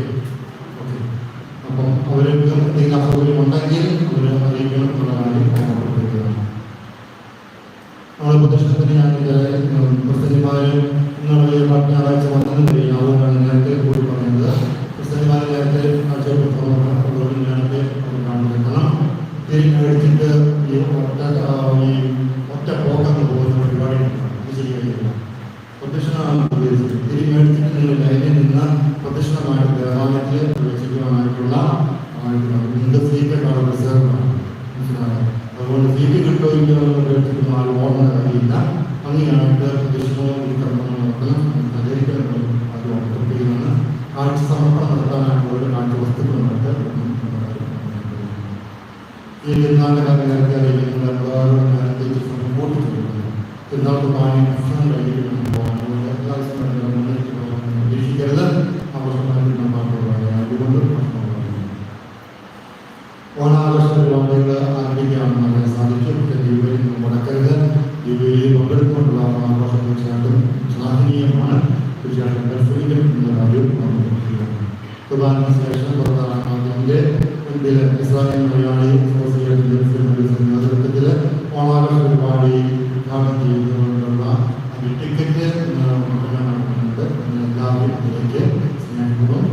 ഓക്കെ. അപ്പം അവർക്ക് എന്തെങ്കിലും അസൗകര്യം ഉണ്ടെങ്കിൽ അവർ അറിയിക്കണം എന്നുള്ള കാര്യം ഓർമ്മപ്പെടുത്തുകയാണ്. നമ്മൾ പ്രദക്ഷിണത്തിന് ഞാൻ ക്രിസ്ത്യന്മാരും ഇന്നലെ ഞായറാഴ്ച വന്നതിന് കഴിയും. അതുകൊണ്ടാണ് നേരത്തെ കൂടി പറയുന്നത്. ക്രിസ്ത്യന്മാർ നേരത്തെ ആഴ്ച നേരത്തെ കാണുന്നത് തിരിഞ്ഞടിച്ചിട്ട് ഈ ഒറ്റ പോക്കെന്ന് പോകുന്ന പരിപാടി ചെയ്യുകയില്ല. പ്രദക്ഷിണമാണ് ഉദ്ദേശിച്ചത്. തിരിഞ്ഞടിച്ചിട്ട് നിങ്ങൾ ലൈനിൽ നിന്ന് പ്രദക്ഷിണമായിട്ട് ദേവാലയത്തിൽ പ്രവേശിക്കുവാനായിട്ടുള്ള സീറ്റൊക്കെ റിസർവാണ്. മനസ്സിലായോ? അതുകൊണ്ട് സീറ്റ് കിട്ടുമെങ്കിൽ ആൾ ഓർമ്മ കഴിയില്ല. അങ്ങനെയായിട്ട് പ്രദക്ഷിണവും ഈ കർമ്മങ്ങൾ നടത്തണം. സഹകരിക്കണം. അത് ഓർമ്മിപ്പിക്കുന്നതാണ്. കാഴ്ച സമർപ്പണം നടത്താനായിട്ടുള്ള കാഴ്ച വസ്തുക്കളുമായിട്ട് ഈ പെരുന്നാളിൻ്റെ കാര്യം നേരത്തെ അറിയിക്കുന്നത് എല്ലാവരും നേരത്തെ സപ്പോർട്ട് ചെയ്യുന്നത്. പെരുന്നാൾക്ക് പാനി ഭക്ഷണം കഴിക്കണം പോകാൻ പ്രതീക്ഷിക്കരുത്. ആഘോഷമായിട്ട് പാട്ടുകളാണ്. അതുകൊണ്ട് ഓണാഘോഷ പരിപാടികൾ ആരംഭിക്കാമെന്ന് പറയാൻ സാധിച്ചു. ദീപയിൽ മുടക്കരുത്. ദീപയിൽ പങ്കെടുത്തുകൊണ്ടുള്ള ആഘോഷം തീർച്ചയായിട്ടും ശ്ലാഘനീയമാണ്. തീർച്ചയായിട്ടും പരിശോധിക്കണം എന്ന കാര്യം കുർബാനയ്ക്ക് ശേഷം പുറത്താറാമാതിൻ്റെ മുൻപിൽ ഇസ്രായേൽ മലയാളി നേതൃത്വത്തിൽ ഓണാഘോഷ പരിപാടി ഉദ്ഘാടനം ചെയ്യുന്നതുകൊണ്ടുള്ള ടിക്കറ്റ് നടക്കുന്നുണ്ട്. എല്ലാവരും അതിലേക്ക് സ്നേഹപൂർവ്വം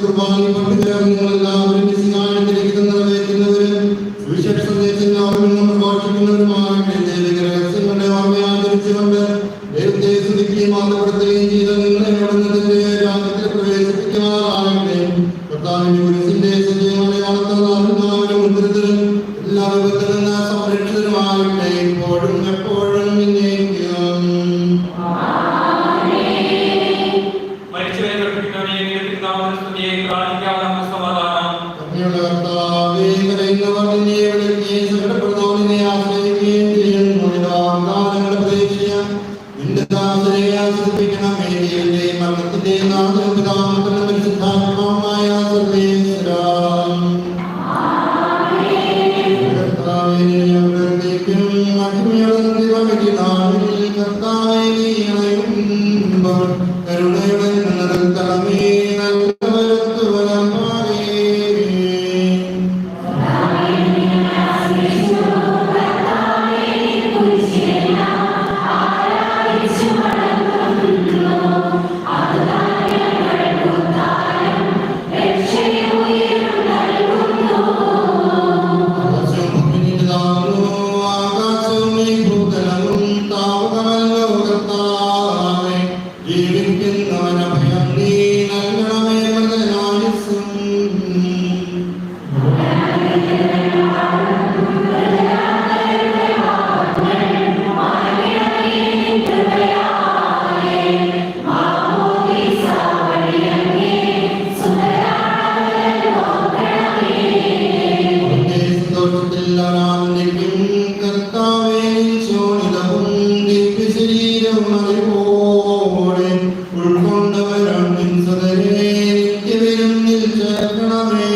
കുർബാന പണ്ടുചേർന്ന് എല്ലാവരും സ്തുതിയെ പ്രാർത്ഥിക്കാം. നമുക്ക് സമാധാനം. കരുണയുള്ള കർത്താവേ, കരയുന്നവർ നിന്നെ വിളിക്കുകയും സങ്കടപ്പെടുന്നവർ നിന്നെ ആശ്രയിക്കുകയും ചെയ്യുന്നു. ഇതാ കാലങ്ങളുടെ പ്രതീക്ഷയാൽ നിന്റെ ദാസരെ ആശ്രയിപ്പിക്കണമേ. ദൈവത്തിന്റെയും മരണത്തിന്റെയും നാഥനും പിതാവും പുത്രനും പരിശുദ്ധാത്മാവുമായ സർവ്വേശ്വരാ. കർത്താവേ, ഞങ്ങളേക്കും മഹിമയുള്ള ദൈവമേ, കർത്താവേ, നീ ഇണയുമ്പോൾ കരുണയുടെ നിലനിൽക്കണമേ. നൽകവരത്ത് വരമാകേ ജീവിക്കുന്നവനഭയം നീ നൽകണമേ. മൃതനായുസ്സും സന്തോഷത്തിൽ ആനന്ദിക്കും. കർത്താവേ, ശോണിതവും ദിവ്യശരീരവും അറിവോടെ ഉൾക്കൊണ്ടവരാണ് നിൻ സദരേ. നിത്യവിരുന്നിൽ ചേർക്കണമേ.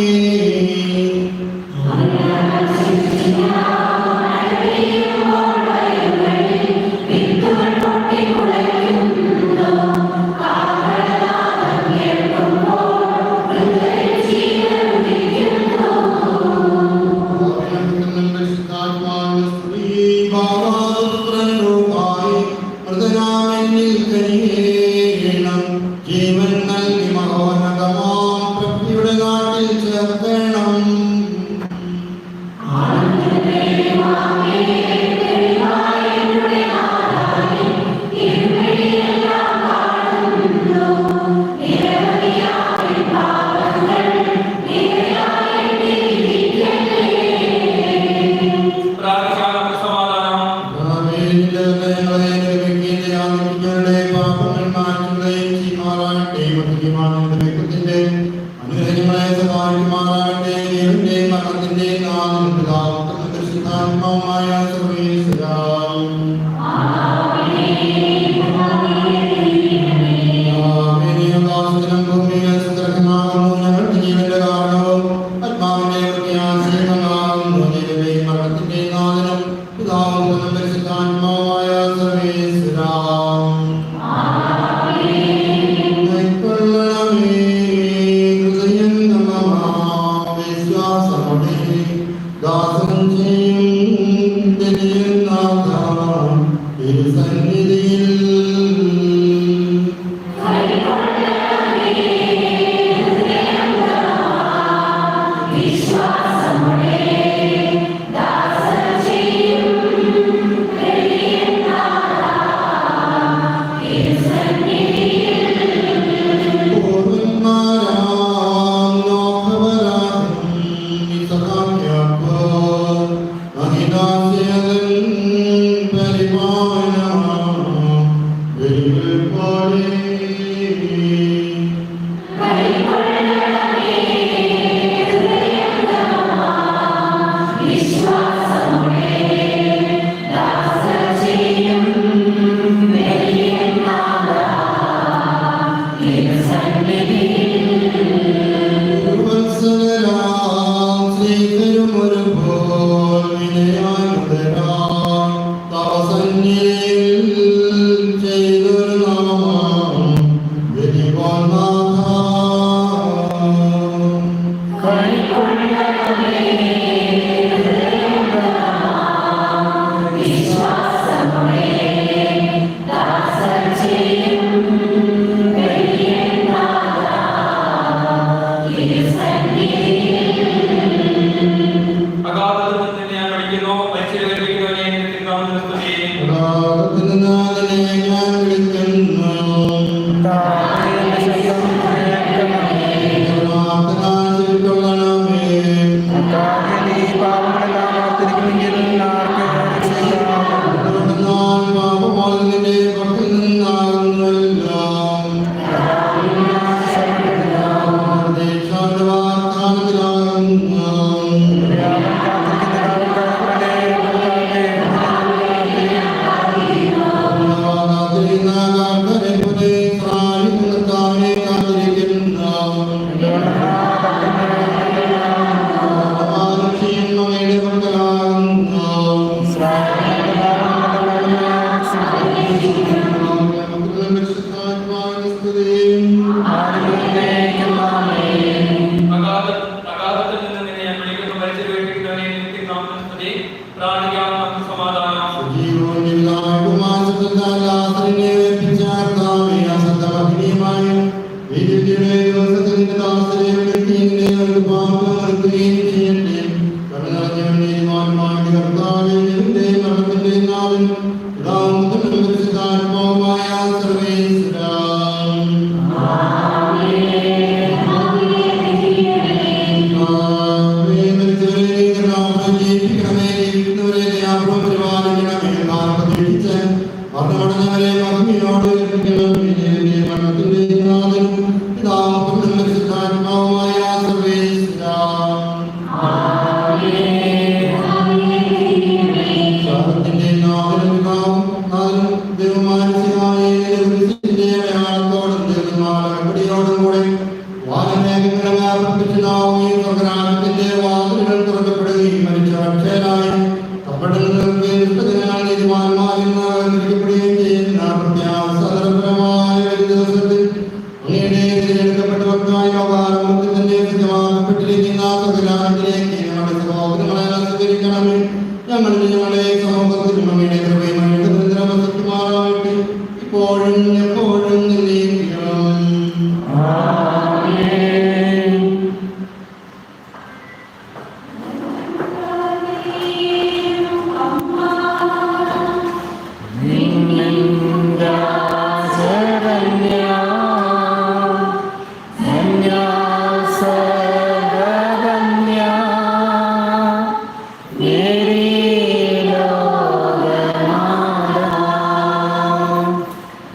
ജീവൻ നൽകി മഹോന്നതമാം പ്രഭുയുടെ നാട്ടിൽ ചേർക്കണം. പ്രാർത്ഥിക്കാം. നമുക്ക് സമാധാനം. അനുഗ്രഹങ്ങളെ സഹായിക്കുമാറാകട്ടെ. ദൈവത്തിന്റെ മരണത്തിന്റെ നാമം പിതാവും പരിശുദ്ധാത്മാവുമായ സർവ്വേശ്വരാ. ആമേൻ. ഭൂമിയിൽ സുദൃഢമാകുന്നു ഞങ്ങൾക്ക് ജീവന്റെ കാരണവും ആത്മാവിന്റെ പ്രത്യാശയമാകുന്നു. ദൈവമേ, മരണത്തിന്റെ നാഥനും പിതാവും പരിശുദ്ധാത്മാവുമായ സർവ്വേശ്വരാ. കൈക്കൊള്ളണമേ ഹൃദയം വിശ്വാസമോടെ ദാസനം ചെയ്യും കർത്താവേ